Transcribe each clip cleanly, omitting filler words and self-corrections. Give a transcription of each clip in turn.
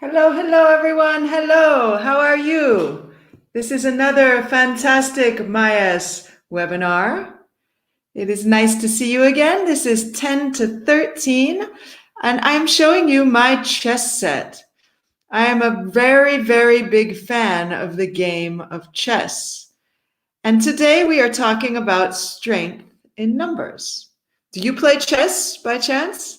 Hello, hello, everyone. Hello, how are you? This is another fantastic MyES webinar. It is nice to see you again. This is 10 to 13, and I'm showing you my chess set. I am a very, very big fan of the game of chess. And today we are talking about strength in numbers. Do you play chess by chance?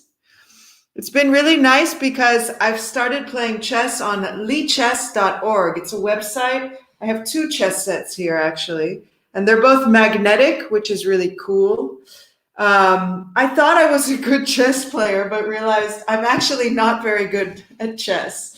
It's been really nice because I've started playing chess on lichess.org. It's a website. I have two chess sets here, actually, and they're both magnetic, which is really cool. I thought I was a good chess player, but realized I'm actually not very good at chess.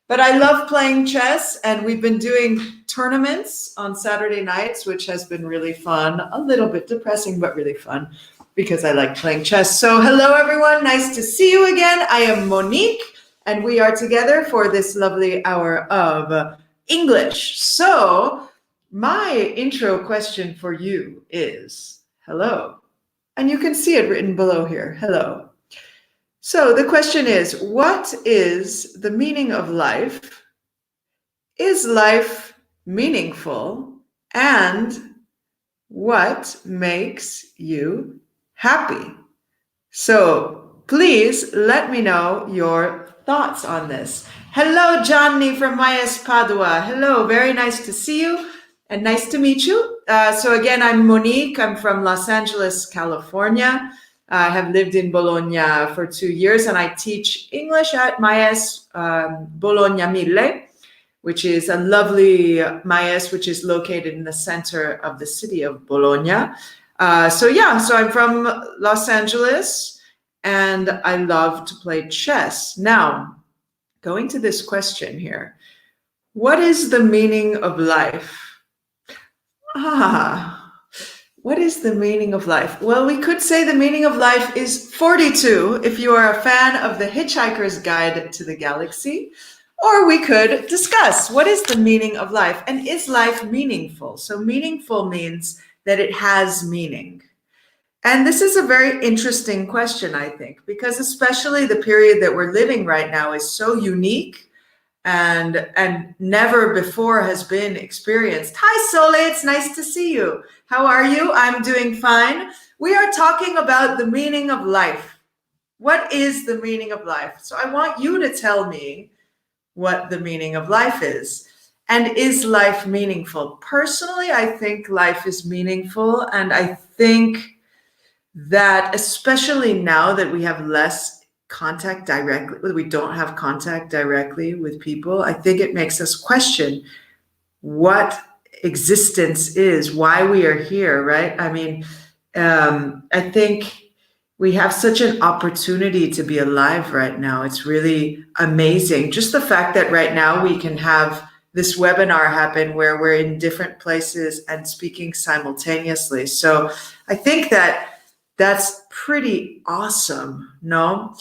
But I love playing chess, and we've been doing tournaments on Saturday nights, which has been really fun. A little bit depressing, but really fun because I like playing chess. So hello, everyone. Nice to see you again. I am Monique, and we are together for this lovely hour of English. So my intro question for you is hello. And you can see it written below here. Hello. So the question is, what is the meaning of life? Is life meaningful? And what makes you happy? So please let me know your thoughts on this. Hello, Johnny from MyES Padua. Hello, very nice to see you and nice to meet you. So again, I'm Monique. I'm from Los Angeles, California. I have lived in Bologna for 2 years, and I teach English at MyES Bologna Mille, which is a lovely MyES, which is located in the center of the city of Bologna. So I'm from Los Angeles, and I love to play chess. Now, going to this question here, what is the meaning of life? What is the meaning of life? Well, we could say the meaning of life is 42 if you are a fan of The Hitchhiker's Guide to the Galaxy. Or we could discuss what is the meaning of life, and is life meaningful? So meaningful means that it has meaning. And this is a very interesting question, I think, because especially the period that we're living right now is so unique and never before has been experienced. Hi, Sole, it's nice to see you. How are you? I'm doing fine. We are talking about the meaning of life. What is the meaning of life? So I want you to tell me what the meaning of life is. And is life meaningful? Personally, I think life is meaningful. And I think that especially now that we have less contact directly, we don't have contact directly with people, I think it makes us question what existence is, why we are here, right? I mean, I think we have such an opportunity to be alive right now. It's really amazing. Just the fact that right now we can have this webinar happen where we're in different places and speaking simultaneously. So I think that that's pretty awesome, no?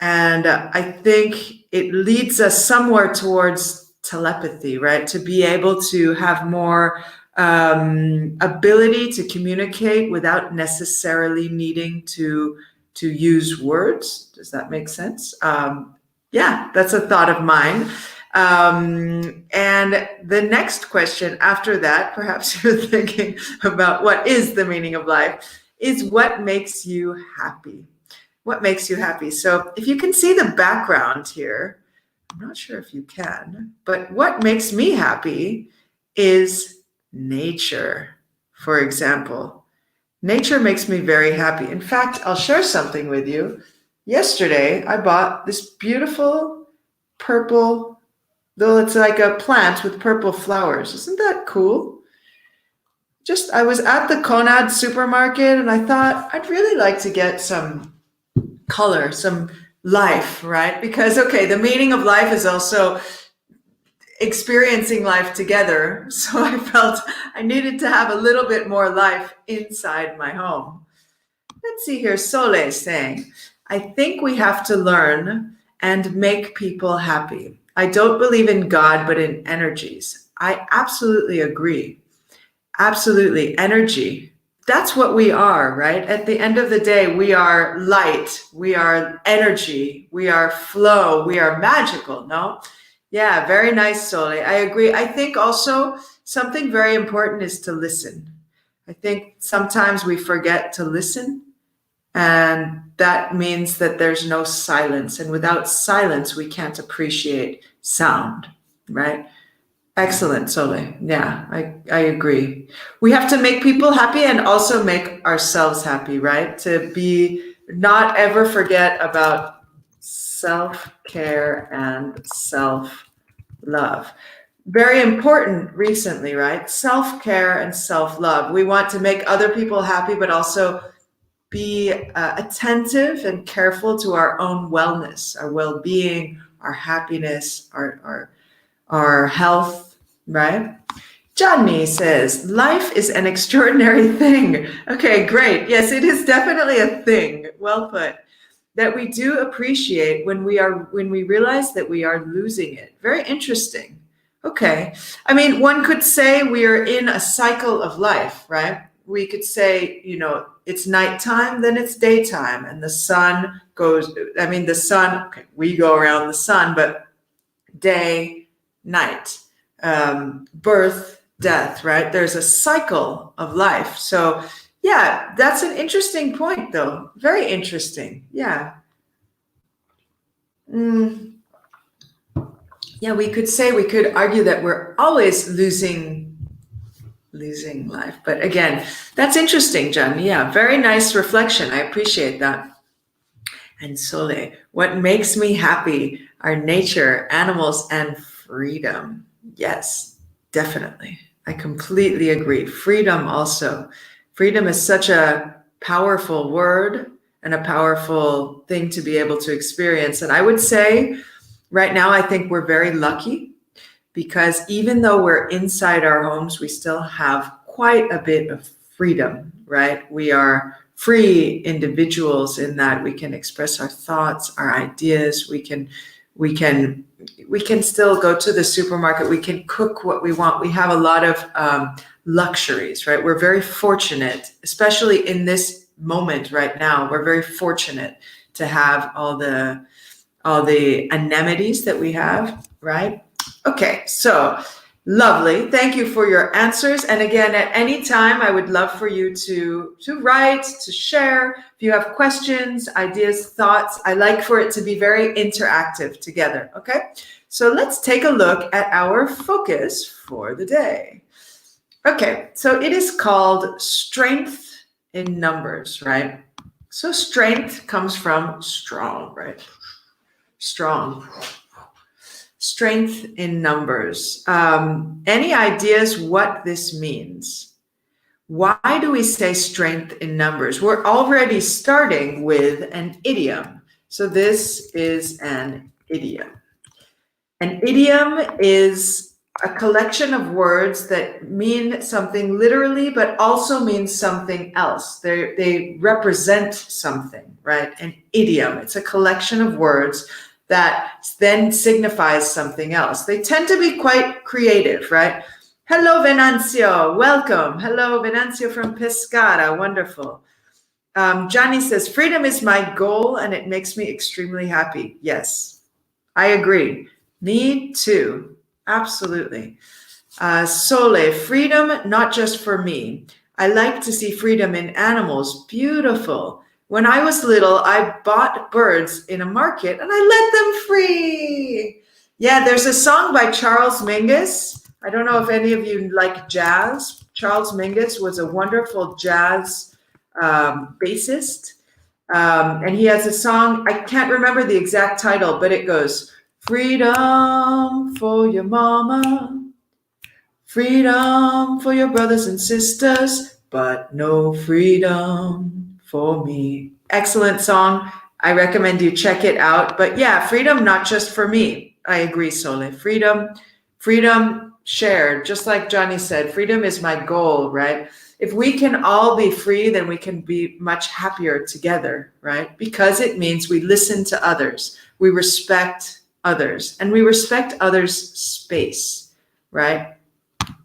And I think it leads us somewhere towards telepathy, right? To be able to have more ability to communicate without necessarily needing to use words. Does that make sense? Yeah, that's a thought of mine. And the next question after that, perhaps you're thinking about what is the meaning of life, is what makes you happy? What makes you happy? So if you can see the background here, I'm not sure if you can, but what makes me happy is nature, for example. Nature makes me very happy. In fact, I'll share something with you. Yesterday, I bought this beautiful purple, though it's like a plant with purple flowers. Isn't that cool? I was at the Conad supermarket and I thought I'd really like to get some color, some life, right? Because, okay, the meaning of life is also experiencing life together. So I felt I needed to have a little bit more life inside my home. Let's see here, Sole is saying, I think we have to learn and make people happy. I don't believe in God, but in energies. I absolutely agree. Absolutely. Energy. That's what we are, right? At the end of the day, we are light. We are energy. We are flow. We are magical, no? Yeah, very nice, Sole. I agree. I think also something very important is to listen. I think sometimes we forget to listen, and that means that there's no silence. And without silence, we can't appreciate sound, right? Excellent, Sole. Yeah, I agree. We have to make people happy and also make ourselves happy, right? To be not ever forget about self-care and self-love. Very important recently, right? Self-care and self-love. We want to make other people happy, but also be attentive and careful to our own wellness, our well-being, our happiness, our health, right? Johnny says, life is an extraordinary thing. Okay, great. Yes, it is definitely a thing. Well put. That we do appreciate when we realize that we are losing it. Very interesting. Okay. I mean, one could say we are in a cycle of life, right? We could say, it's nighttime, then it's daytime, and the sun goes, okay, we go around the sun, but day, night, birth, death, right? There's a cycle of life. So, yeah, that's an interesting point, though. Very interesting. Yeah. Yeah, we could argue that we're always losing life. But again, that's interesting, John. Yeah, very nice reflection. I appreciate that. And Sole, what makes me happy are nature, animals, and freedom. Yes, definitely. I completely agree. Freedom also. Freedom is such a powerful word and a powerful thing to be able to experience. And I would say right now, I think we're very lucky because even though we're inside our homes, we still have quite a bit of freedom, right? We are free individuals in that we can express our thoughts, our ideas. We can still go to the supermarket. We can cook what we want. We have a lot of luxuries, right? We're very fortunate, especially in this moment right now. We're very fortunate to have all the amenities that we have, right? Okay, so lovely. Thank you for your answers. And again, at any time, I would love for you to write, to share. If you have questions, ideas, thoughts, I like for it to be very interactive together, okay? So let's take a look at our focus for the day. Okay, so it is called strength in numbers, right? So strength comes from strong, right? Strong. Strength in numbers. Any ideas what this means? Why do we say strength in numbers? We're already starting with an idiom. So this is an idiom. An idiom is a collection of words that mean something literally, but also mean something else. They represent something, right? An idiom. It's a collection of words that then signifies something else. They tend to be quite creative, right? Hello, Venancio. Welcome. Hello, Venancio from Pescara. Wonderful. Johnny says, freedom is my goal and it makes me extremely happy. Yes, I agree. Me too. Absolutely. Sole, freedom, not just for me. I like to see freedom in animals. Beautiful. When I was little, I bought birds in a market and I let them free. Yeah, there's a song by Charles Mingus. I don't know if any of you like jazz. Charles Mingus was a wonderful jazz bassist. And he has a song, I can't remember the exact title, but it goes, freedom for your mama, freedom for your brothers and sisters, but no freedom for me. Excellent song. I recommend you check it out. But yeah, freedom not just for me. I agree, Sole. Freedom shared. Just like Johnny said, freedom is my goal, right? If we can all be free, then we can be much happier together, right? Because it means we listen to others, we respect others, and we respect others' space, right?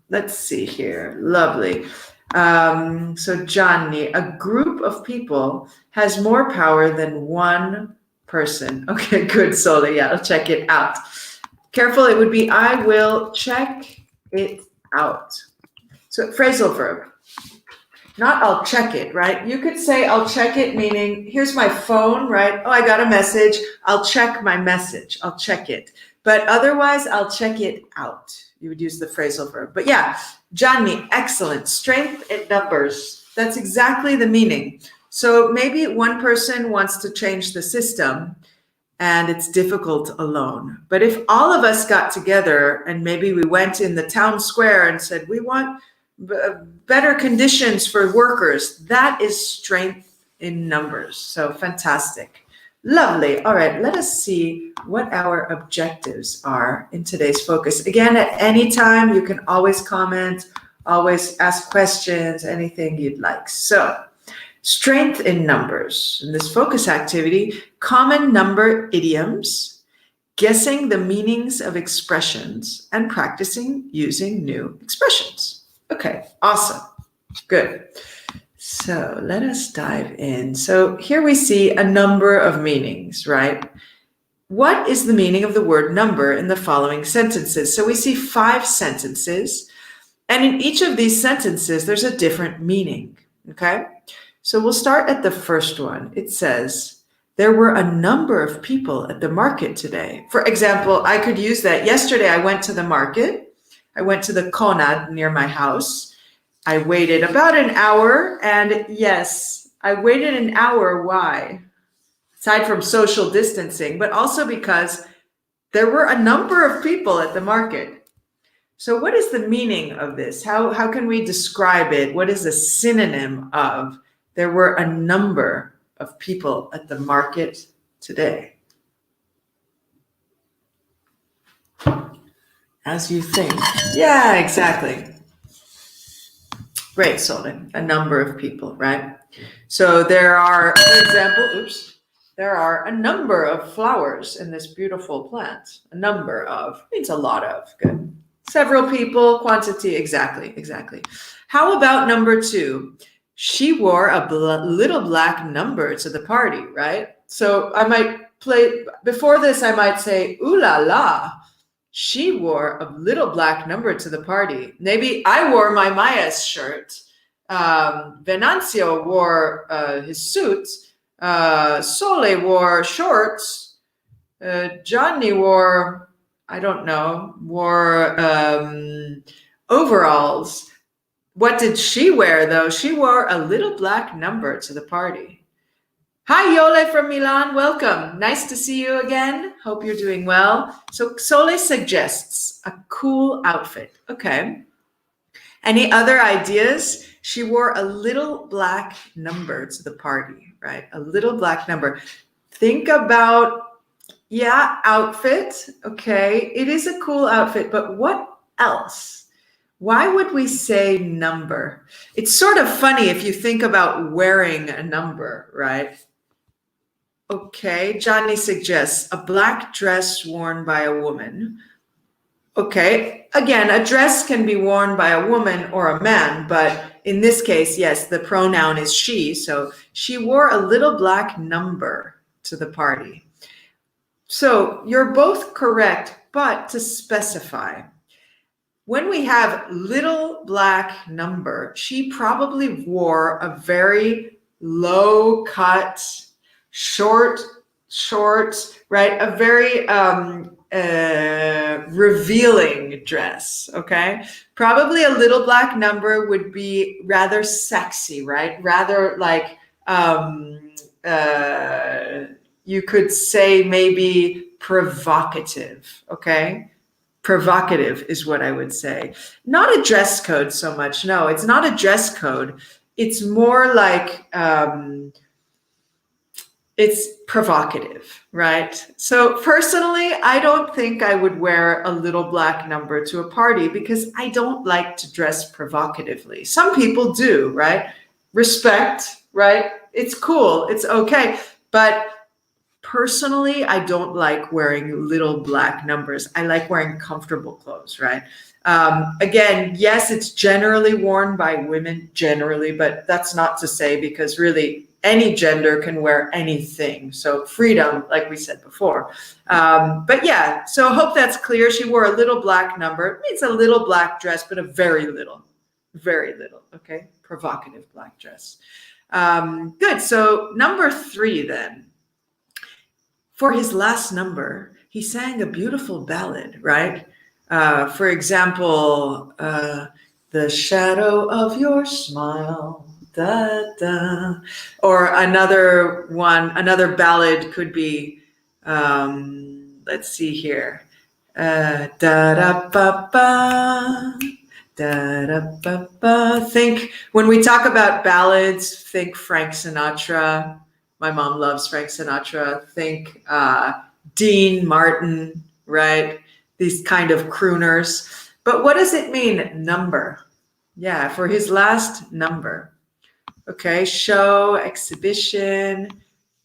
Let's see here. Lovely. So Johnny, a group of people has more power than one person. Okay, good, Sole. Yeah, I'll check it out. Careful, it would be I will check it out. So phrasal verb. Not I'll check it, right? You could say I'll check it, meaning here's my phone, right? Oh, I got a message. I'll check my message. I'll check it. But otherwise, I'll check it out. You would use the phrasal verb. But yeah, Johnny, excellent. Strength in numbers. That's exactly the meaning. So maybe one person wants to change the system and it's difficult alone. But if all of us got together and maybe we went in the town square and said, we want better conditions for workers, that is strength in numbers. So fantastic. Lovely. All right, let us see what our objectives are in today's focus. Again, at any time, you can always comment, always ask questions, anything you'd like. So, strength in numbers. In this focus activity, common number idioms, guessing the meanings of expressions, and practicing using new expressions. Okay, awesome. Good. So let us dive in. So here we see a number of meanings, right? What is the meaning of the word number in the following sentences? So we see 5 sentences, and in each of these sentences, there's a different meaning, okay? So we'll start at the first one. It says, there were a number of people at the market today. For example, I could use that. Yesterday, I went to the market. I went to the Konad near my house. I waited about an hour, and yes, I waited an hour. Why? Aside from social distancing, but also because there were a number of people at the market. So what is the meaning of this? How can we describe it? What is a synonym of there were a number of people at the market today? As you think. Yeah, exactly. Great, Solon. A number of people, right? So there are, for example, there are a number of flowers in this beautiful plant. A number of means a lot of. Good. Several people, quantity, exactly. How about number 2? She wore a little black number to the party, right? So I might play, before this, I might say, ooh la la. She wore a little black number to the party. Maybe I wore my MyES shirt. Venancio wore his suit. Sole wore shorts. Johnny wore, I don't know, wore overalls. What did she wear, though? She wore a little black number to the party. Hi, Yole from Milan. Welcome. Nice to see you again. Hope you're doing well. So Sole suggests a cool outfit. Okay. Any other ideas? She wore a little black number to the party, right? A little black number. Think about, yeah, outfit. Okay. It is a cool outfit, but what else? Why would we say number? It's sort of funny if you think about wearing a number, right? Okay, Johnny suggests a black dress worn by a woman. Okay, again, a dress can be worn by a woman or a man, but in this case, yes, the pronoun is she. So she wore a little black number to the party. So you're both correct, but to specify, when we have little black number, she probably wore a very low cut, short, right? A very revealing dress, okay? Probably a little black number would be rather sexy, right? Rather like, you could say maybe provocative, okay? Provocative is what I would say. Not a dress code so much. No, it's not a dress code. It's more like, it's provocative, right? So personally, I don't think I would wear a little black number to a party because I don't like to dress provocatively. Some people do, right? Respect, right? It's cool, it's okay. But personally, I don't like wearing little black numbers. I like wearing comfortable clothes, right? Again, yes, it's generally worn by women, generally, but that's not to say because really any gender can wear anything. So freedom, like we said before. But yeah, so I hope that's clear. She wore a little black number. It means a little black dress, but a very little, okay? Provocative black dress. Good, so number 3 then. For his last number, he sang a beautiful ballad, right? For example, the shadow of your smile, da, da. Or another ballad could be, let's see here. Da da ba ba, da da ba ba. Think, when we talk about ballads, think Frank Sinatra. My mom loves Frank Sinatra. Think Dean Martin, right? These kind of crooners. But what does it mean, number? Yeah, for his last number. Okay, show, exhibition,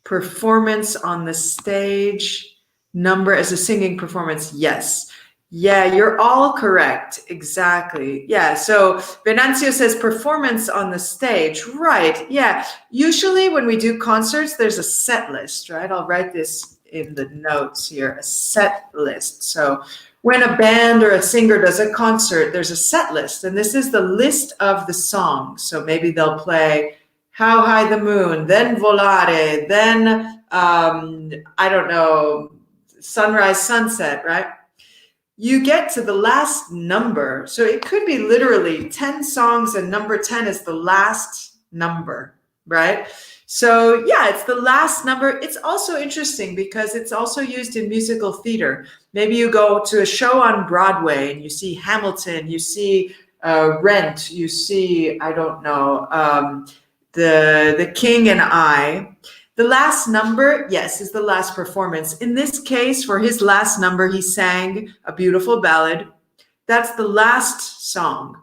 performance on the stage, number as a singing performance. Yes. Yeah, you're all correct. Exactly. Yeah. So Venancio says performance on the stage. Right. Yeah. Usually when we do concerts, there's a set list, right? I'll write this in the notes here, a set list. So when a band or a singer does a concert, there's a set list, and this is the list of the songs. So maybe they'll play How High the Moon, then Volare, then, I don't know, Sunrise, Sunset, right? You get to the last number. So it could be literally 10 songs and number 10 is the last number, right? So yeah, it's the last number. It's also interesting because it's also used in musical theater. Maybe you go to a show on Broadway and you see Hamilton, you see Rent, you see, I don't know, the King and I. The last number, yes, is the last performance. In this case, for his last number, he sang a beautiful ballad. That's the last song.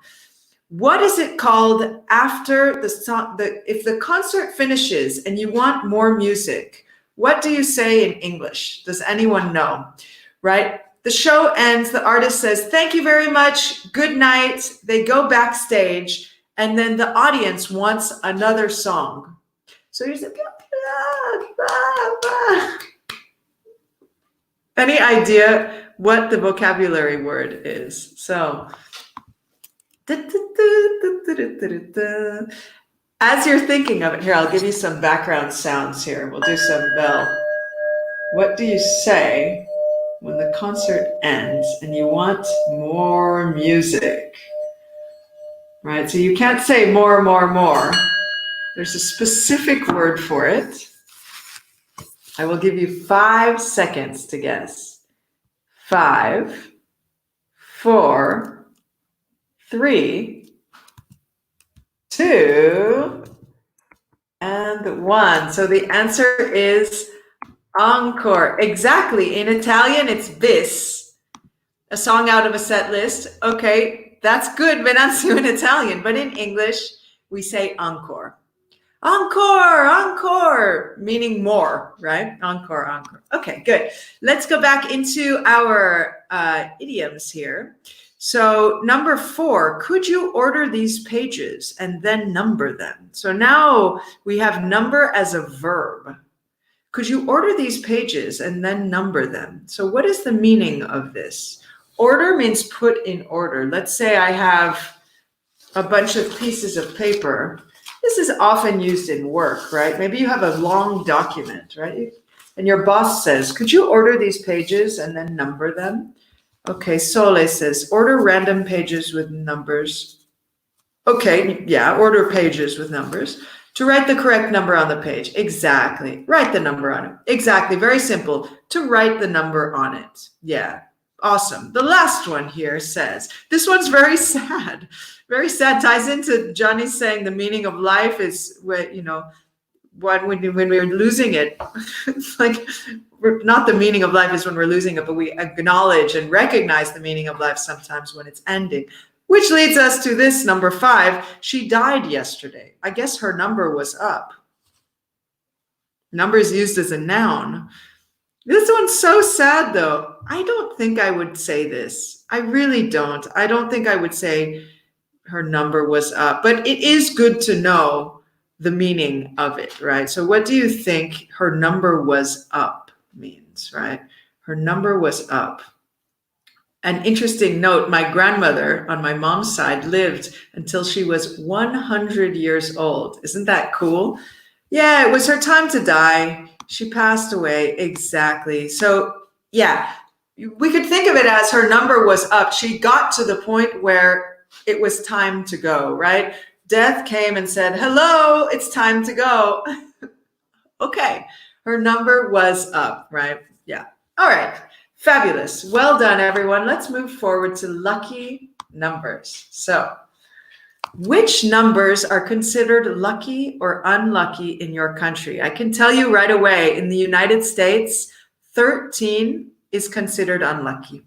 What is it called after the song? If the concert finishes and you want more music, what do you say in English? Does anyone know? Right? The show ends, the artist says, thank you very much, good night. They go backstage, and then the audience wants another song. So you say, any idea what the vocabulary word is? So, as you're thinking of it, here, I'll give you some background sounds here. We'll do some bell. What do you say when the concert ends and you want more music? Right, so you can't say more, more, more. There's a specific word for it. I will give you 5 seconds to guess. 5, 4, 3, 2, and 1. So the answer is encore. Exactly. In Italian, it's bis, a song out of a set list. Okay, that's good, Venancio, in Italian. But in English, we say encore. Encore, encore, meaning more, right? Encore, encore. Okay, good. Let's go back into our idioms here. So number 4, could you order these pages and then number them? So now we have number as a verb. Could you order these pages and then number them? So what is the meaning of this? Order means put in order. Let's say I have a bunch of pieces of paper. This is often used in work, right? Maybe you have a long document, right? And your boss says, could you order these pages and then number them? Okay, Sole says, order random pages with numbers. Okay, yeah, order pages with numbers. To write the correct number on the page. Exactly, write the number on it. Exactly, very simple. To write the number on it. Yeah, awesome. The last one here says, this one's very sad. Very sad, ties into Johnny saying the meaning of life is when, you know, when we're losing it. It's like, not the meaning of life is when we're losing it, but we acknowledge and recognize the meaning of life sometimes when it's ending. Which leads us to this, number 5. She died yesterday. I guess her number was up. Number is used as a noun. This one's so sad, though. I don't think I would say this. I really don't. I don't think I would say her number was up. But it is good to know the meaning of it, right? So what do you think her number was up means, right? Her number was up. An interesting note, my grandmother on my mom's side lived until she was 100 years old. Isn't that cool? Yeah, it was her time to die. She passed away. Exactly. So, yeah, we could think of it as her number was up. She got to the point where it was time to go, right? Death came and said, hello, it's time to go. Okay, her number was up, right? Yeah. All right. Fabulous. Well done, everyone. Let's move forward to lucky numbers. So, which numbers are considered lucky or unlucky in your country? I can tell you right away, in the United States, 13 is considered unlucky.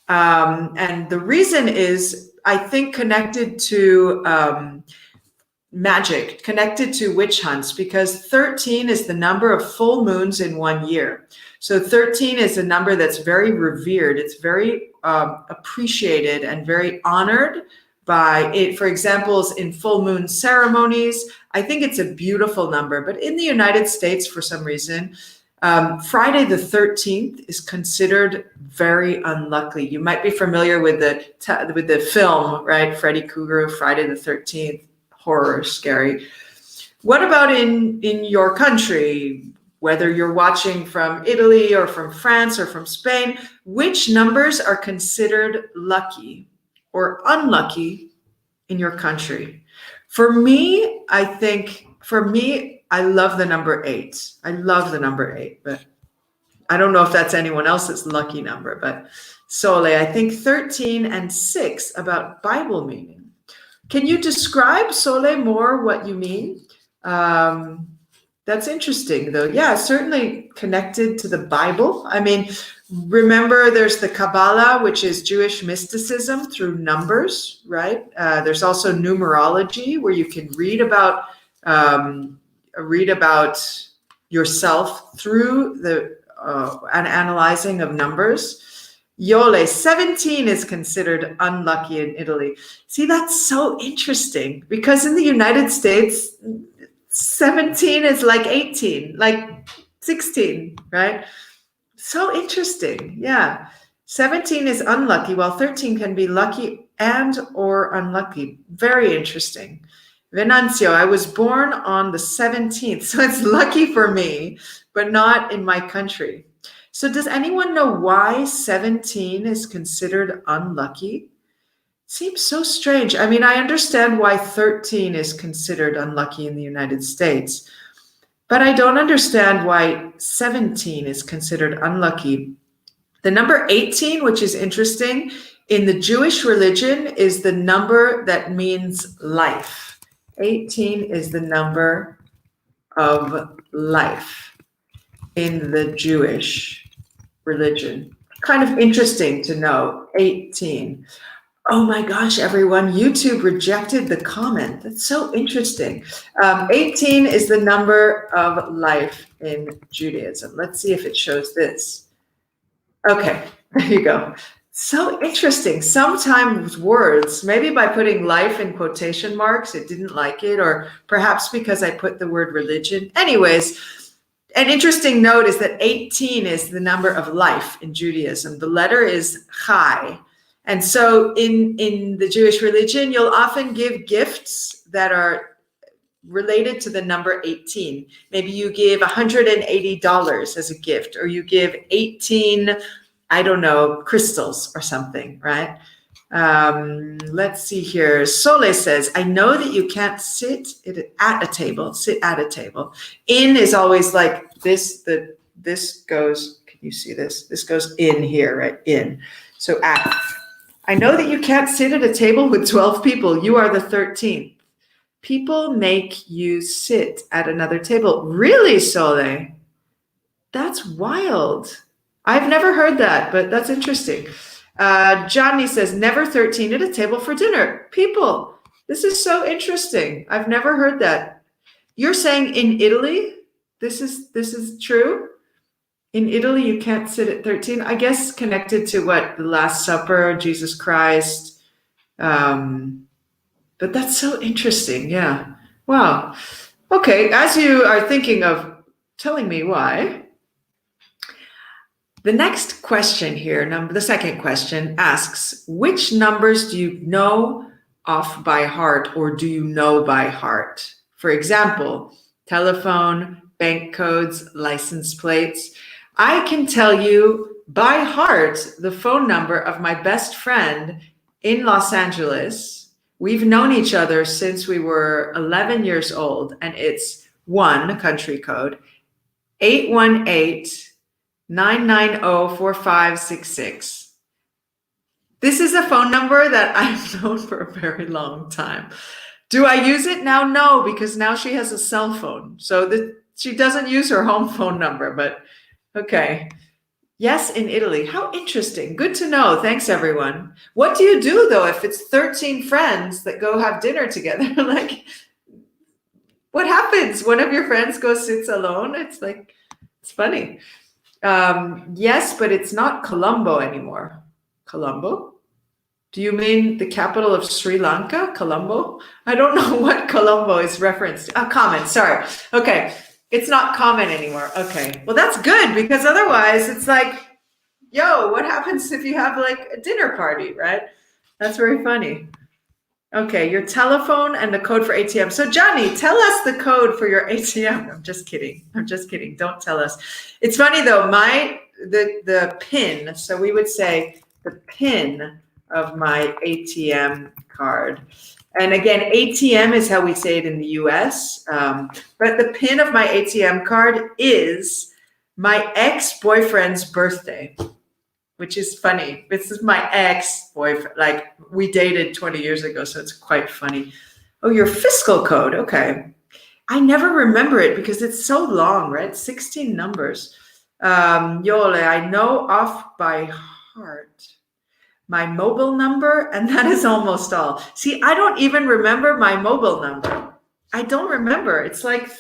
And the reason is, I think, connected to magic, connected to witch hunts, because 13 is the number of full moons in 1 year. So 13 is a number that's very revered. It's very appreciated and very honored by it. For example, in full moon ceremonies, I think it's a beautiful number. But in the United States, for some reason, Friday the 13th is considered very unlucky. You might be familiar with the film, right? Freddy Krueger, Friday the 13th, horror, scary. What about in your country? Whether you're watching from Italy or from France or from Spain, which numbers are considered lucky or unlucky in your country? For me, I love the number 8. I love the number 8, but I don't know if that's anyone else's lucky number. But Sole, I think 13 and 6 about Bible meaning. Can you describe, Sole, more what you mean? That's interesting, though. Yeah, certainly connected to the Bible. I mean, remember, there's the Kabbalah, which is Jewish mysticism through numbers, right? There's also numerology, where you can read about yourself through an analyzing of numbers. Yole, 17 is considered unlucky in Italy. See, that's so interesting, because in the United States, 17 is like 18, like 16, right? So interesting. Yeah. 17 is unlucky, while 13 can be lucky and or unlucky. Very interesting. Venancio, I was born on the 17th, so it's lucky for me, but not in my country. So does anyone know why 17 is considered unlucky? Seems so strange. I mean, I understand why 13 is considered unlucky in the United States, but I don't understand why 17 is considered unlucky. The number 18, which is interesting, in the Jewish religion is the number that means life. 18 is the number of life in the Jewish religion. Kind of interesting to know, 18. Oh my gosh, everyone, YouTube rejected the comment. That's so interesting. 18 is the number of life in Judaism. Let's see if it shows this. Okay, there you go. So interesting. Sometimes words, maybe by putting life in quotation marks, it didn't like it, or perhaps because I put the word religion. Anyways, an interesting note is that 18 is the number of life in Judaism. The letter is Chai. And so in the Jewish religion, you'll often give gifts that are related to the number 18. Maybe you give $180 as a gift, or you give 18, I don't know, crystals or something, right? Let's see here. Sole says, I know that you can't sit at a table. In is always like this. This goes, can you see this? This goes in here, right? In. So at. I know that you can't sit at a table with 12 people. You are the 13th. People make you sit at another table. Really, Sole? That's wild. I've never heard that, but that's interesting. Johnny says, never 13 at a table for dinner. People, this is so interesting. I've never heard that. You're saying in Italy, this is true? In Italy, you can't sit at 13. I guess connected to what? The Last Supper, Jesus Christ. But that's so interesting. Yeah. Wow. Okay, as you are thinking of telling me why, the next question here, the second question asks, which numbers do you know off by heart or do you know by heart? For example, telephone, bank codes, license plates. I can tell you by heart the phone number of my best friend in Los Angeles. We've known each other since we were 11 years old, and it's one country code, 818-990-4566. This is a phone number that I've known for a very long time. Do I use it now? No, because now she has a cell phone. So she doesn't use her home phone number, but okay. Yes, in Italy. How interesting. Good to know. Thanks, everyone. What do you do, though, if it's 13 friends that go have dinner together? Like, what happens? One of your friends goes sits alone? It's like, it's funny. Yes, but it's not Colombo anymore. Colombo? Do you mean the capital of Sri Lanka, Colombo? I don't know what Colombo is referenced to. Common, sorry. Okay, it's not common anymore. Okay, well, that's good because otherwise it's like, yo, what happens if you have like a dinner party, right? That's very funny. Okay, your telephone and the code for ATM. So Johnny, tell us the code for your ATM. I'm just kidding. I'm just kidding. Don't tell us. It's funny though, the PIN, so we would say the PIN of my ATM card. And again, ATM is how we say it in the US, but the PIN of my ATM card is my ex-boyfriend's birthday, which is funny. This is my ex-boyfriend. Like, we dated 20 years ago, so it's quite funny. Oh, your fiscal code. Okay. I never remember it because it's so long, right? 16 numbers. Yole, I know off by heart my mobile number, and that is almost all. See, I don't even remember my mobile number. I don't remember. It's like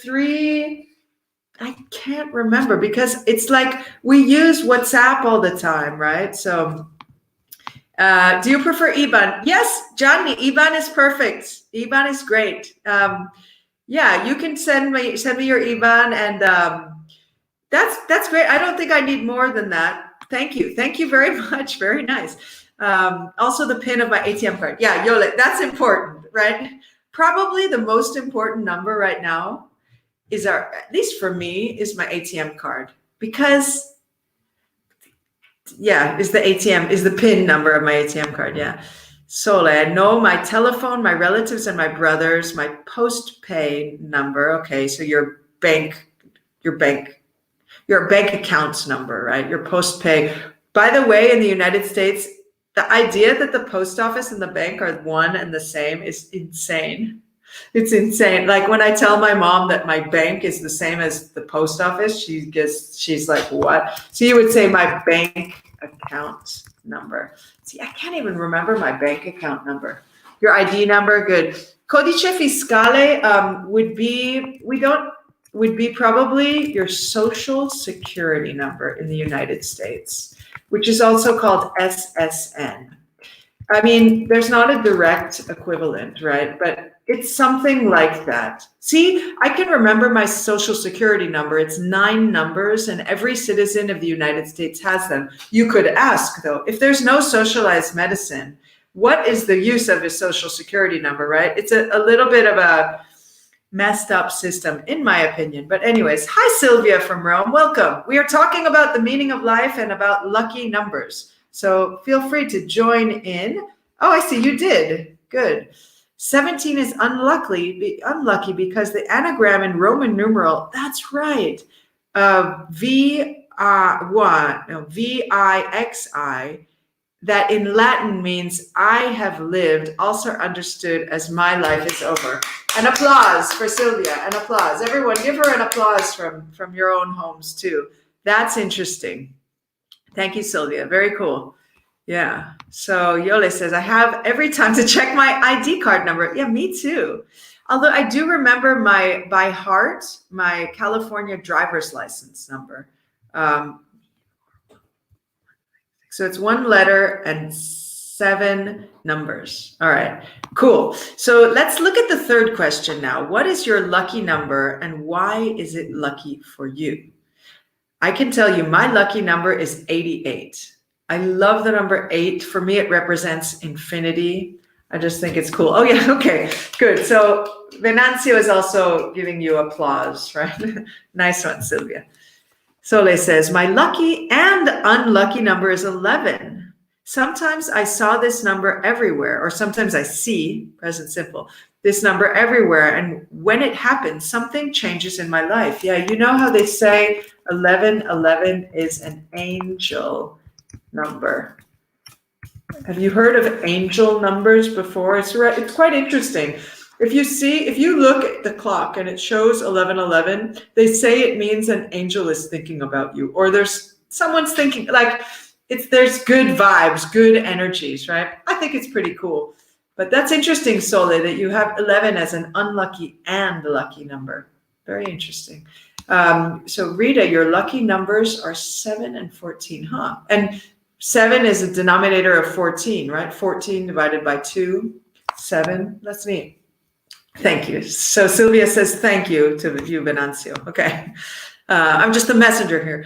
I can't remember because it's like we use WhatsApp all the time, right? So do you prefer IBAN? Yes, Johnny, IBAN is perfect. IBAN is great. Yeah, you can send me your IBAN, and that's great. I don't think I need more than that. Thank you. Thank you very much. Very nice. Also the PIN of my ATM card. Yeah, Yole, that's important, right? Probably the most important number right now is at least for me, is my ATM card, because is the PIN number of my ATM card. Yeah. Sole, I know my telephone, my relatives, and my brothers, my post-pay number. Okay, so your bank account's number, right? Your post-pay. By the way, in the United States, the idea that the post office and the bank are one and the same is insane. It's insane. Like when I tell my mom that my bank is the same as the post office, she's like, what? So you would say my bank account number. See, I can't even remember my bank account number. Your ID number, good. Codice fiscale would be probably your social security number in the United States, which is also called SSN. I mean, there's not a direct equivalent, right? But it's something like that. See, I can remember my social security number. It's 9 numbers, and every citizen of the United States has them. You could ask, though, if there's no socialized medicine, what is the use of a social security number, right? It's a little bit of a messed up system, in my opinion. But anyways, hi, Sylvia from Rome. Welcome. We are talking about the meaning of life and about lucky numbers. So feel free to join in. Oh, I see you did. Good. 17 is unlucky because the anagram in Roman numeral, that's right. VIXI, that in Latin means I have lived, also understood as my life is over. An applause for Sylvia, an applause. Everyone, give her an applause from your own homes too. That's interesting. Thank you, Sylvia. Very cool. Yeah. So Yole says, I have every time to check my ID card number. Yeah, me too. Although I do remember by heart, my California driver's license number. So it's one letter and 7 numbers. All right, cool. So let's look at the third question now. What is your lucky number and why is it lucky for you? I can tell you my lucky number is 88. I love the number 8. For me, it represents infinity. I just think it's cool. Oh yeah, okay, good. So Venancio is also giving you applause, right? Nice one, Sylvia. Sole says, my lucky and unlucky number is 11. Sometimes I saw this number everywhere, or sometimes I see, present simple, this number everywhere. And when it happens, something changes in my life. Yeah, you know how they say 1111 is an angel number. Have you heard of angel numbers before? It's quite interesting. If you look at the clock and it shows 1111, they say it means an angel is thinking about you, or someone's thinking, like there's good vibes, good energies, right? I think it's pretty cool. But that's interesting, Sole, that you have 11 as an unlucky and lucky number. Very interesting. So Rita, your lucky numbers are 7 and 14, huh? And 7 is a denominator of 14, right? 14 divided by 2, 7. That's neat. Thank you. So Sylvia says thank you to you, Venancio. Okay. I'm just the messenger here.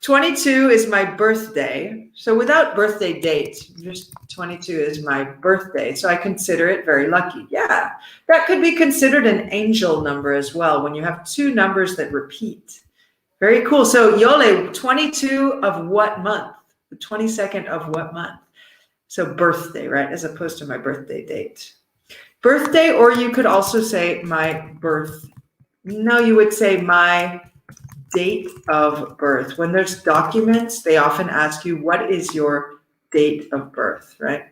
22 is my birthday. So without birthday date, just 22 is my birthday. So I consider it very lucky. Yeah, that could be considered an angel number as well when you have 2 numbers that repeat. Very cool. So Yole, 22 of what month? The 22nd of what month? So birthday, right? As opposed to my birthday date. Birthday, or you could also say my birth. No, you would say my date of birth. When there's documents, they often ask you, what is your date of birth, right?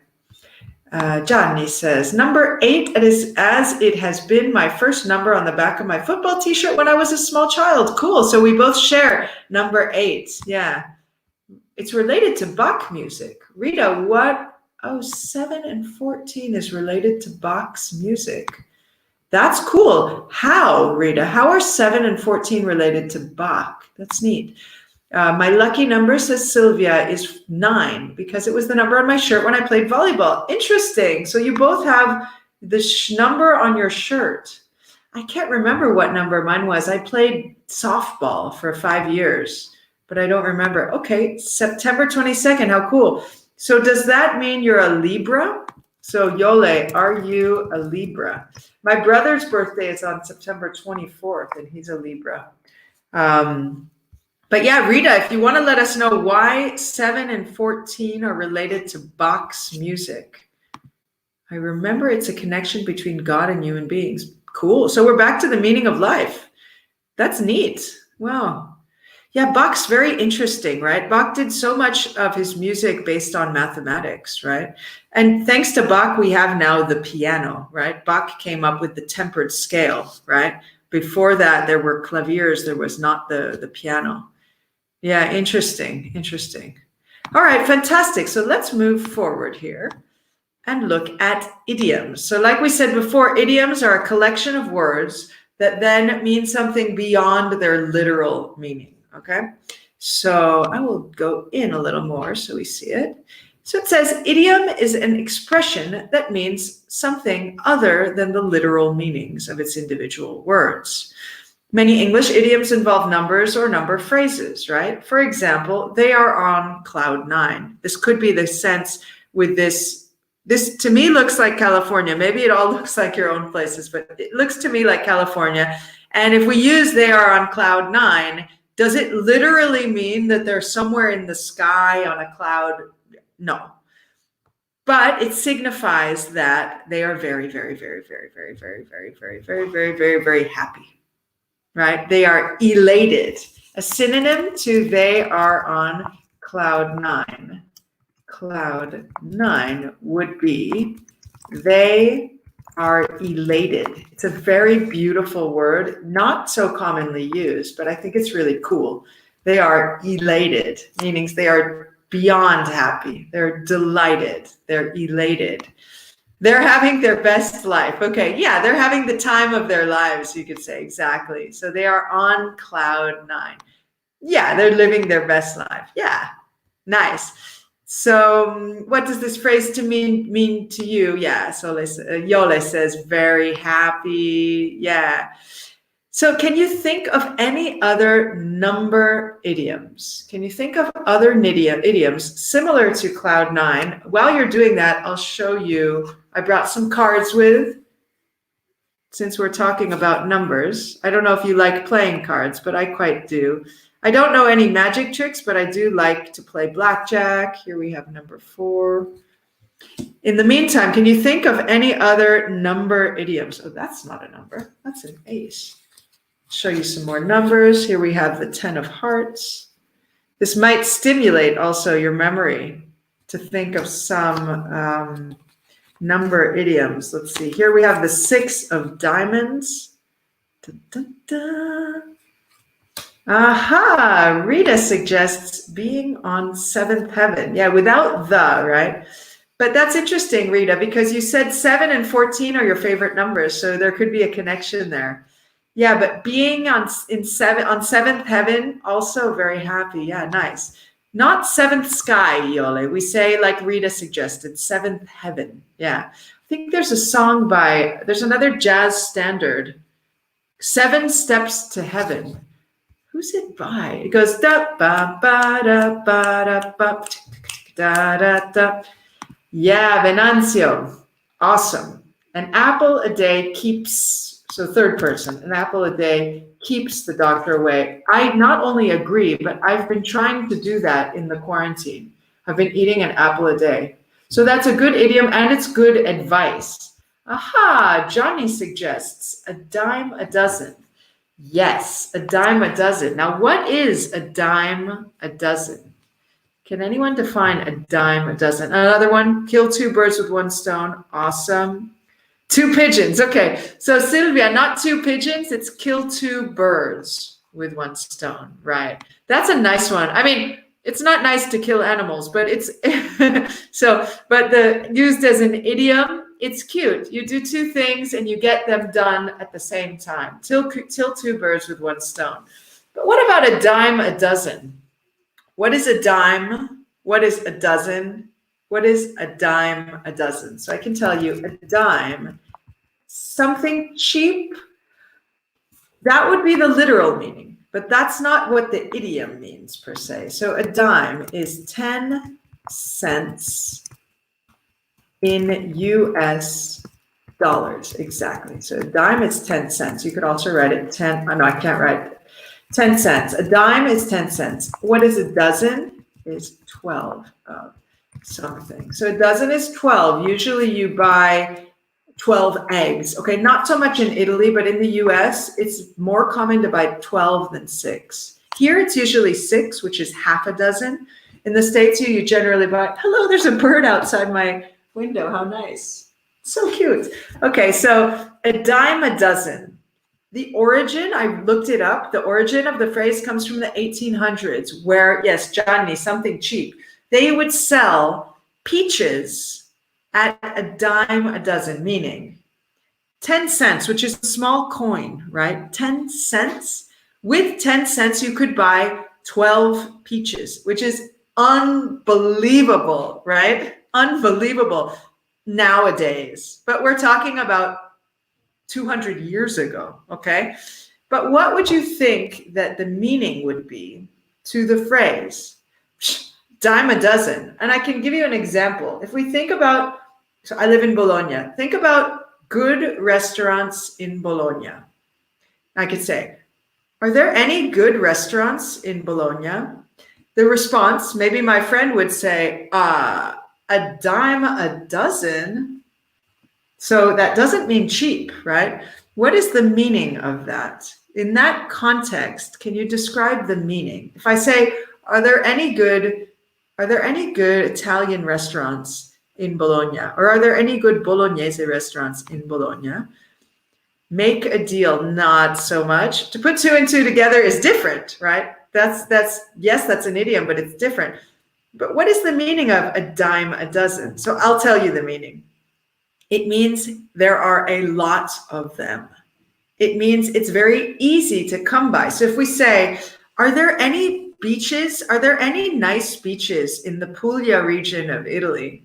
Johnny says, number 8 as it has been my first number on the back of my football t-shirt when I was a small child. Cool. So we both share number 8. Yeah. It's related to Bach music. Rita, what? Oh, 7 and 14 is related to Bach's music. That's cool. How, Rita? How are 7 and 14 related to Bach? That's neat. My lucky number, says Sylvia, is 9 because it was the number on my shirt when I played volleyball. Interesting. So you both have the number on your shirt. I can't remember what number mine was. I played softball for 5 years, but I don't remember. Okay, September 22nd. How cool. So does that mean you're a Libra? So Yole, are you a Libra? My brother's birthday is on September 24th, and he's a Libra. But yeah, Rita, if you want to let us know why 7 and 14 are related to Bach's music. I remember it's a connection between God and human beings. Cool. So we're back to the meaning of life. That's neat. Wow. Yeah, Bach's very interesting, right? Bach did so much of his music based on mathematics, right? And thanks to Bach, we have now the piano, right? Bach came up with the tempered scale, right? Before that, there were claviers. There was not the piano. Yeah, interesting. All right, fantastic. So let's move forward here and look at idioms. So like we said before, idioms are a collection of words that then mean something beyond their literal meaning. Okay, so I will go in a little more so we see it. So it says idiom is an expression that means something other than the literal meanings of its individual words. Many English idioms involve numbers or number phrases, right? For example, they are on cloud 9. This could be the sense with this to me looks like California. Maybe it all looks like your own places, but it looks to me like California. And if we use they are on cloud 9, does it literally mean that they're somewhere in the sky on a cloud? No. But it signifies that they are very, very, very, very, very, very, very, very, very, very, very, very happy, right? They are elated. A synonym to they are on cloud 9. Cloud 9 would be they are elated. It's a very beautiful word, not so commonly used, but I think it's really cool. They are elated, meaning they are beyond happy. They're delighted. They're elated. They're having their best life. Okay, yeah, they're having the time of their lives, you could say, exactly. So they are on cloud 9. Yeah, they're living their best life. Yeah, nice. So what does this phrase to mean to you? Yeah, so Yole says very happy. Yeah. So can you think of any other number idioms? Can you think of other idioms similar to Cloud 9? While you're doing that, I'll show you, I brought some cards with, since we're talking about numbers. I don't know if you like playing cards, but I quite do. I don't know any magic tricks, but I do like to play blackjack. Here we have number 4. In the meantime, can you think of any other number idioms? Oh, that's not a number. That's an ace. Show you some more numbers. Here we have the 10 of hearts. This might stimulate also your memory to think of some number idioms. Let's see. Here we have the 6 of diamonds. Da, da, da. Aha, Rita suggests being on 7th heaven. Yeah, without the, right? But that's interesting, Rita, because you said 7 and 14 are your favorite numbers, so there could be a connection there. Yeah, but being on 7th heaven, also very happy. Yeah, nice. Not 7th sky, Iole. We say, like Rita suggested, 7th heaven. Yeah. I think there's a song there's another jazz standard, 7 Steps to Heaven. Who's it by? It goes da ba ba da ba da ba da da da. Yeah, Venancio. Awesome. An apple a day keeps, so third person, an apple a day keeps the doctor away. I not only agree, but I've been trying to do that in the quarantine. I've been eating an apple a day. So that's a good idiom and it's good advice. Aha, Johnny suggests a dime a dozen. Yes, a dime a dozen. Now, what is a dime a dozen? Can anyone define a dime a dozen? Another one, kill 2 birds with 1 stone. Awesome. 2 pigeons. Okay, so Sylvia, not 2 pigeons, it's kill 2 birds with 1 stone. Right. That's a nice one. I mean, it's not nice to kill animals, but it's used as an idiom, it's cute. You do 2 things and you get them done at the same time. Kill 2 birds with 1 stone. But what about a dime a dozen? What is a dime? What is a dozen? What is a dime a dozen? So I can tell you a dime, something cheap. That would be the literal meaning, but that's not what the idiom means per se. So a dime is 10 cents in US dollars, exactly. So a dime is 10 cents. You could also write it 10, oh no, I can't write it. 10 cents. A dime is 10 cents. What is a dozen? Is 12 of something. So a dozen is 12. Usually you buy 12 eggs. Okay, not so much in Italy, but in the US, it's more common to buy 12 than 6. Here it's usually 6, which is half a dozen. In the States, you generally buy, hello, there's a bird outside my window. How nice. So cute. Okay, so a dime a dozen. The origin, I looked it up, the origin of the phrase comes from the 1800s where, yes, Johnny, something cheap. They would sell peaches at a dime a dozen, meaning 10 cents, which is a small coin, right? 10 cents. With 10 cents, you could buy 12 peaches, which is unbelievable, right? Unbelievable nowadays. But we're talking about 200 years ago, okay? But what would you think that the meaning would be to the phrase, dime a dozen? And I can give you an example. If we think about, so I live in Bologna, think about good restaurants in Bologna. I could say, are there any good restaurants in Bologna? The response, maybe my friend would say, a dime a dozen? So that doesn't mean cheap, right? What is the meaning of that? In that context, can you describe the meaning? If I say, are there any good Italian restaurants in Bologna? Or are there any good Bolognese restaurants in Bologna? Make a deal, not so much. To put 2 and 2 together is different, right? That's an idiom, but it's different. But what is the meaning of a dime a dozen? So I'll tell you the meaning. It means there are a lot of them. It means it's very easy to come by. So if we say, are there any beaches. Are there any nice beaches in the Puglia region of Italy?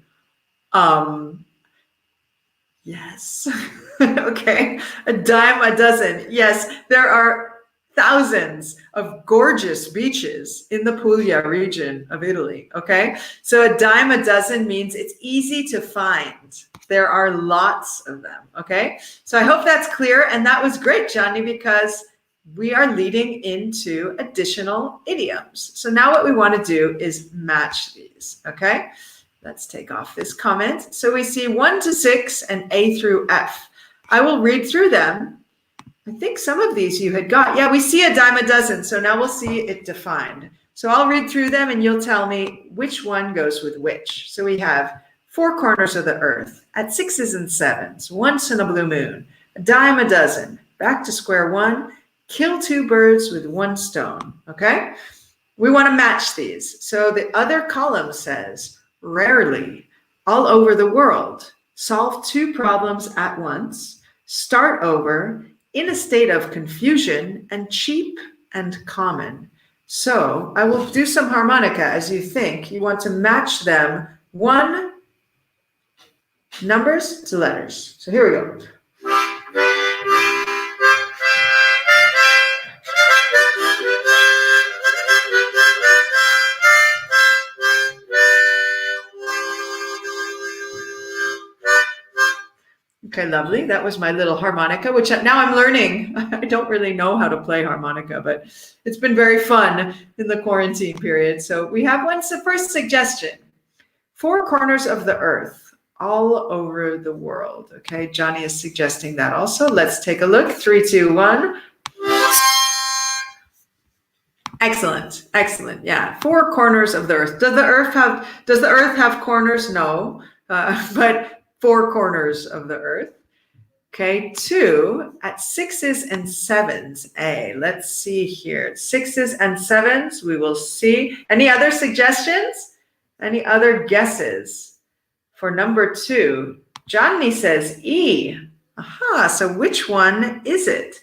Yes. Okay. A dime a dozen. Yes, there are thousands of gorgeous beaches in the Puglia region of Italy. Okay. So a dime a dozen means it's easy to find. There are lots of them. Okay. So I hope that's clear. And that was great, Johnny, because we are leading into additional idioms. So now what we want to do is match these. Okay. Let's take off this comment. So we see 1 to 6 and A through F. I will read through them. I think some of these you had got. Yeah, we see a dime a dozen. So now we'll see it defined. So I'll read through them and you'll tell me which one goes with which. So we have 4 corners of the earth, at 6s and 7s, once in a blue moon, a dime a dozen, back to square one, kill 2 birds with 1 stone. Okay? We want to match these. So the other column says, rarely, all over the world, solve 2 problems at once, start over, in a state of confusion, and cheap and common. So I will do some harmonica as you think. You want to match them 1 numbers to letters. So here we go. Okay, lovely. That was my little harmonica, which now I'm learning. I don't really know how to play harmonica, but it's been very fun in the quarantine period. So we have the first suggestion. 4 corners of the earth, all over the world. Okay, Johnny is suggesting that also. Let's take a look. 3, 2, 1. Excellent, excellent. Yeah, 4 corners of the earth. Does the earth have corners? No, but 4 corners of the earth. Okay, 2 at 6s and 7s. A. Let's see here. 6s and 7s. We will see. Any other suggestions? Any other guesses for number 2? Johnny says E. Aha. So which one is it?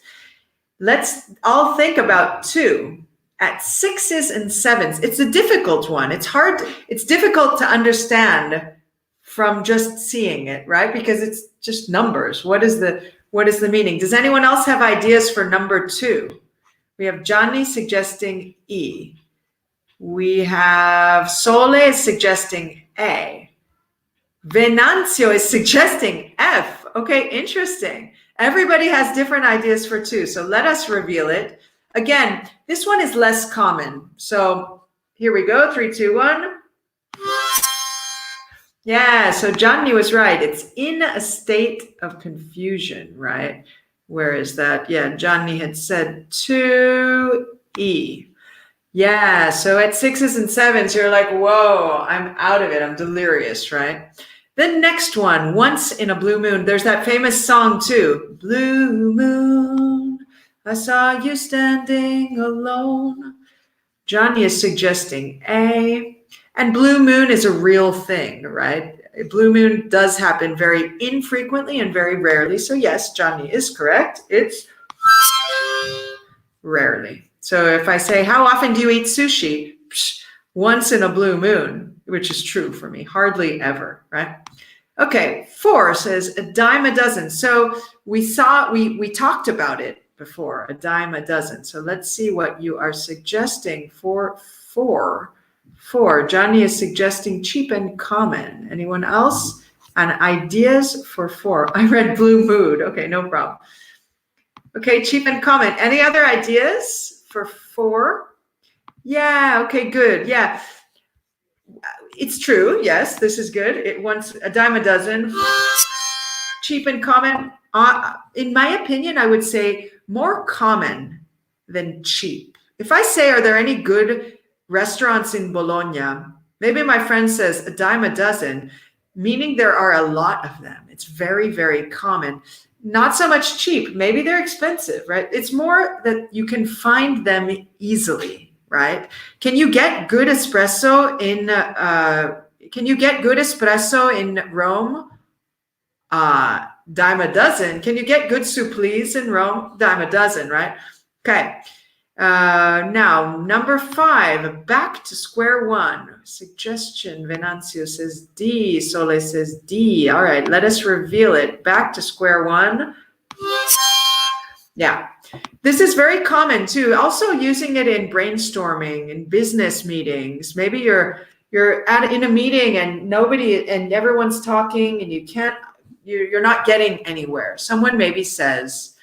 Let's all think about 2 at 6s and 7s. It's a difficult one. It's hard. It's difficult to understand from just seeing it, right? Because it's just numbers. What is the meaning? Does anyone else have ideas for number 2? We have Johnny suggesting E. We have Sole suggesting A. Venanzio is suggesting F. Okay, interesting. Everybody has different ideas for 2, so let us reveal it. Again, this one is less common. So here we go, 3, 2, 1. Yeah, so Johnny was right. It's in a state of confusion, right? Where is that? Yeah, Johnny had said 2E. Yeah, so at 6s and 7s, you're like, whoa, I'm out of it. I'm delirious, right? The next one, once in a blue moon. There's that famous song too. Blue moon, I saw you standing alone. Johnny is suggesting A. And blue moon is a real thing, right? Blue moon does happen very infrequently and very rarely. So yes, Johnny is correct. It's rarely. So if I say, how often do you eat sushi? Once in a blue moon, which is true for me, hardly ever, right? Okay, 4 says a dime a dozen. So we talked about it before, a dime a dozen. So let's see what you are suggesting for 4. 4. Johnny is suggesting cheap and common. Anyone else? And ideas for 4. I read blue mood. Okay, no problem. Okay, cheap and common. Any other ideas for 4? Yeah, okay, good. Yeah, it's true. Yes, this is good. It wants a dime a dozen. Cheap and common. In my opinion, I would say more common than cheap. If I say, are there any good restaurants in Bologna? Maybe my friend says a dime a dozen, meaning there are a lot of them. It's very, very common. Not so much cheap. Maybe they're expensive, right? It's more that you can find them easily, right? Can you get good espresso in Rome? Dime a dozen. Can you get good supplies in Rome? Dime a dozen, right? Okay. Now, number 5, back to square one. Suggestion, Venancio says D, Sole says D. All right, let us reveal it. Back to square one. Yeah, this is very common too. Also using it in brainstorming, in business meetings. Maybe you're in a meeting and everyone's talking and you're not getting anywhere. Someone maybe says,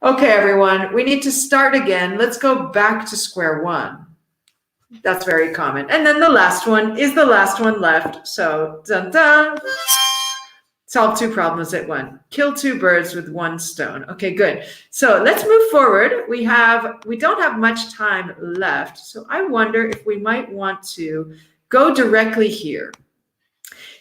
okay, everyone, we need to start again. Let's go back to square one. That's very common. And then the last one is the last one left. So, dun dun. Solve 2 problems at once. Kill 2 birds with 1 stone. Okay, good. So let's move forward. We don't have much time left. So I wonder if we might want to go directly here.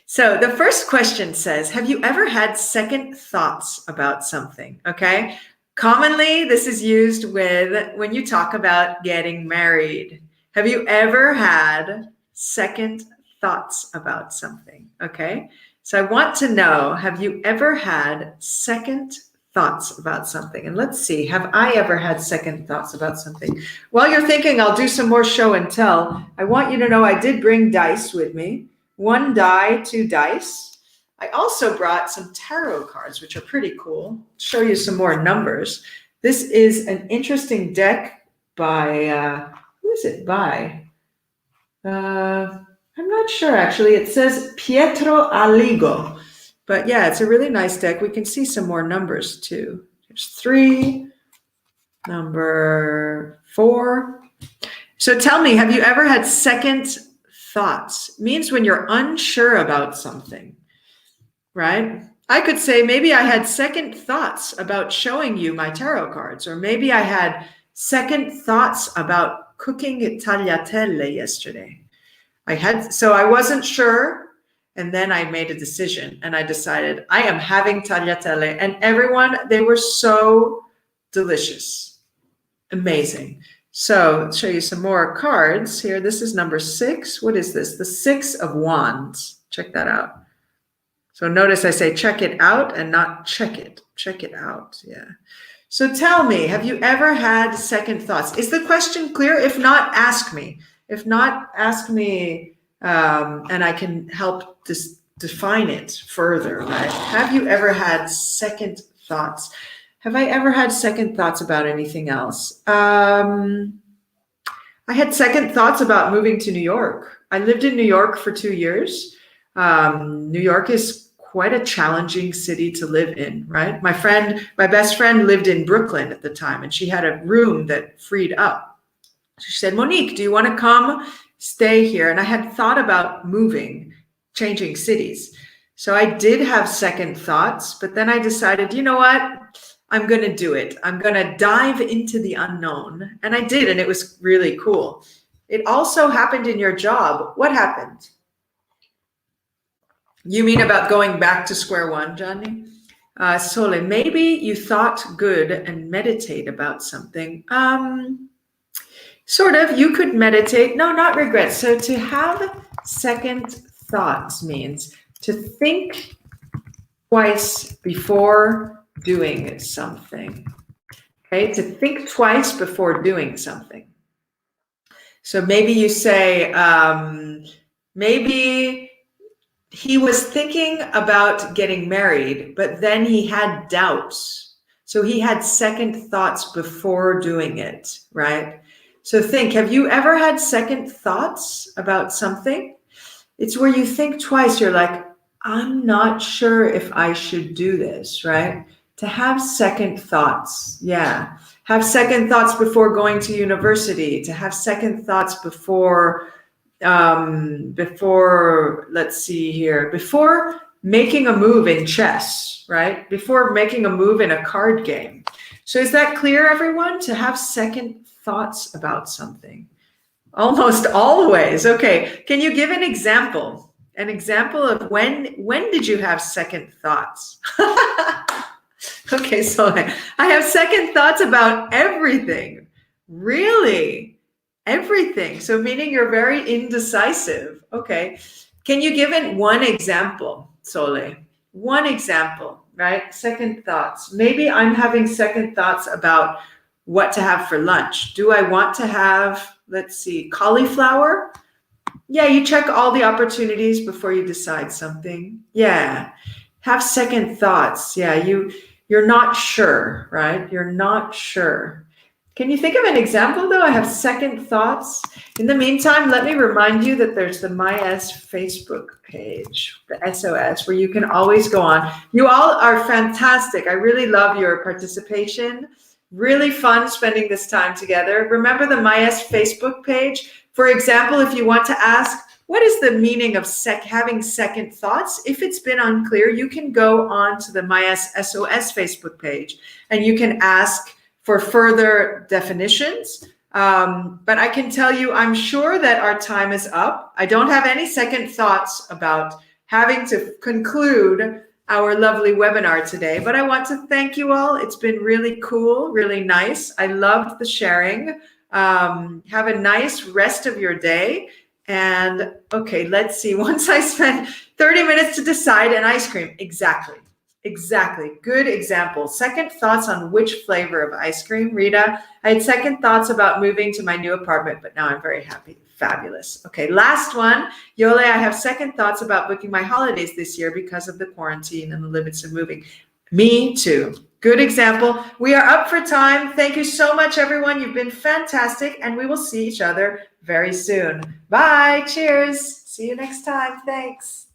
So the first question says, have you ever had second thoughts about something? Okay. Commonly, this is used when you talk about getting married. Have you ever had second thoughts about something? Okay. So I want to know, have you ever had second thoughts about something? And let's see, have I ever had second thoughts about something? While you're thinking, I'll do some more show and tell. I want you to know I did bring dice with me. 1 die, 2 dice. I also brought some tarot cards, which are pretty cool. Show you some more numbers. This is an interesting deck by, who is it by? I'm not sure, actually. It says Pietro Aligo. But yeah, it's a really nice deck. We can see some more numbers too. There's 3, number 4. So tell me, have you ever had second thoughts? It means when you're unsure about something, right? I could say maybe I had second thoughts about showing you my tarot cards, or maybe I had second thoughts about cooking tagliatelle yesterday. So I wasn't sure, and then I made a decision, and I decided I am having tagliatelle, and everyone, they were so delicious, amazing. So I'll show you some more cards here. This is number 6. What is this? The 6 of Wands. Check that out. So notice I say check it out and not check it. Check it out. Yeah. So tell me, have you ever had second thoughts? Is the question clear? If not, ask me. If not, ask me, and I can help define it further, right? Have you ever had second thoughts? Have I ever had second thoughts about anything else? I had second thoughts about moving to New York. I lived in New York for 2 years. New York is quite a challenging city to live in, right? My best friend lived in Brooklyn at the time, and she had a room that freed up. She said, Monique, do you want to come stay here? And I had thought about moving, changing cities. So I did have second thoughts, but then I decided, you know what? I'm going to do it. I'm going to dive into the unknown. And I did, and it was really cool. It also happened in your job. What happened? You mean about going back to square one, Johnny? Sole, maybe you thought good and meditate about something. Sort of, you could meditate. No, not regret. So to have second thoughts means to think twice before doing something. Okay, to think twice before doing something. So maybe you say, maybe he was thinking about getting married, but then he had doubts. So he had second thoughts before doing it, right? So think, have you ever had second thoughts about something? It's where you think twice. You're like, I'm not sure if I should do this, right? To have second thoughts. Yeah. Have second thoughts before going to university, to have second thoughts before, let's see here, before making a move in chess, right? Before making a move in a card game. So is that clear, everyone? To have second thoughts about something. Almost always. Okay. Can you give an example? An example of when did you have second thoughts? Okay, so I have second thoughts about everything. Really? Everything. So meaning you're very indecisive. Okay. Can you give it one example, Sole? One example, right? Second thoughts. Maybe I'm having second thoughts about what to have for lunch. Do I want to have, let's see, cauliflower? Yeah, you check all the opportunities before you decide something. Yeah. Have second thoughts. Yeah, you're not sure, right? You're not sure. Can you think of an example though? I have second thoughts. In the meantime, let me remind you that there's the MyES Facebook page, the SOS, where you can always go on. You all are fantastic. I really love your participation. Really fun spending this time together. Remember the MyES Facebook page? For example, if you want to ask, what is the meaning of having second thoughts? If it's been unclear, you can go on to the MyES SOS Facebook page and you can ask for further definitions. But I can tell you, I'm sure that our time is up. I don't have any second thoughts about having to conclude our lovely webinar today, but I want to thank you all. It's been really cool, really nice. I loved the sharing. Have a nice rest of your day. And okay, let's see. Once I spent 30 minutes to decide an ice cream, exactly. Good example. Second thoughts on which flavor of ice cream, Rita. I had second thoughts about moving to my new apartment, but now I'm very happy. Fabulous. Okay, last one. Yole, I have second thoughts about booking my holidays this year because of the quarantine and the limits of moving. Me too. Good example. We are up for time. Thank you so much, everyone. You've been fantastic, and we will see each other very soon. Bye. Cheers. See you next time. Thanks.